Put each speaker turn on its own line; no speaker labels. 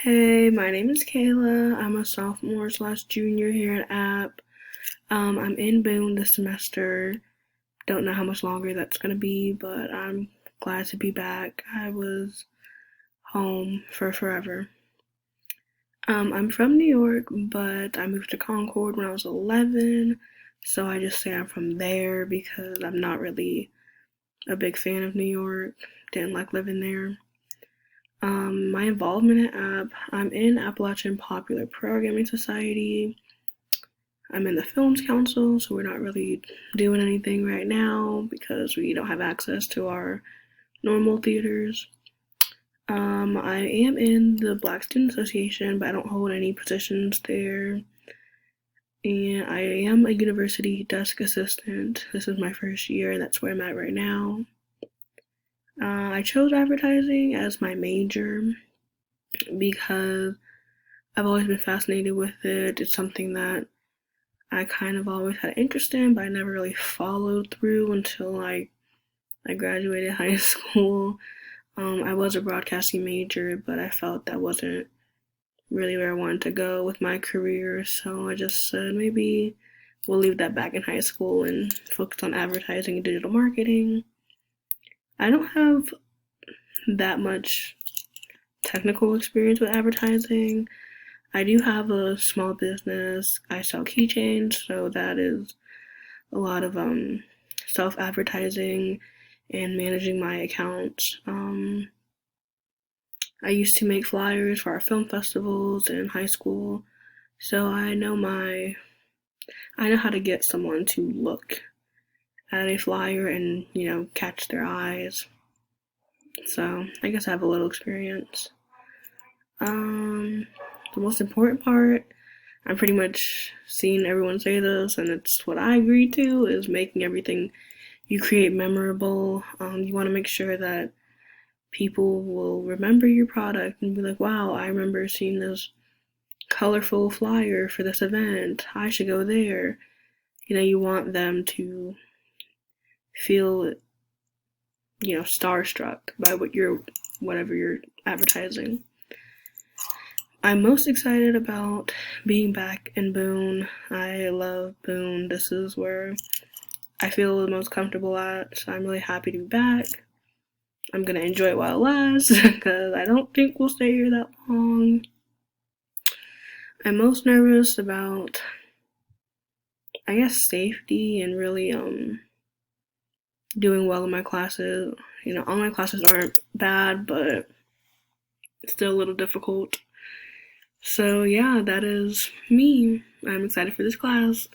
Hey, my name is Kayla. I'm a sophomore slash junior here at App. I'm in Boone this semester. Don't know how much longer that's gonna be, but I'm glad to be back. I was home for forever. I'm from New York, but I moved to Concord when I was 11, so I just say I'm from there because I'm not really a big fan of New York. Didn't like living there. My involvement at App, I'm in Appalachian Popular Programming Society. I'm in the Films Council, so we're not really doing anything right now because we don't have access to our normal theaters. I am in the Black Student Association, but I don't hold any positions there. And I am a university desk assistant. This is my first year, and that's where I'm at right now. I chose advertising as my major because I've always been fascinated with it. It's something that I kind of always had interest in, but I never really followed through until I graduated high school. I was a broadcasting major, but I felt that wasn't really where I wanted to go with my career, so I just said maybe we'll leave that back in high school and focus on advertising and digital marketing. I don't have that much technical experience with advertising. I do have a small business. I sell keychains, so that is a lot of self-advertising and managing my accounts. I used to make flyers for our film festivals in high school, so I know how to get someone to look at a flyer and, catch their eyes. So I guess I have a little experience. The most important part, I'm pretty much seeing everyone say this, and it's what I agree to, is making everything you create memorable. You want to make sure that people will remember your product and be like, wow, I remember seeing this colorful flyer for this event. I should go there. You want them to feel, starstruck by whatever you're advertising. I'm most excited about being back in Boone. I love Boone. This is where I feel the most comfortable at, so I'm really happy to be back. I'm gonna enjoy it while it lasts, because I don't think we'll stay here that long. I'm most nervous about, I guess, safety and really doing well in my classes. All my classes aren't bad, but it's still a little difficult. So yeah, that is me. I'm excited for this class.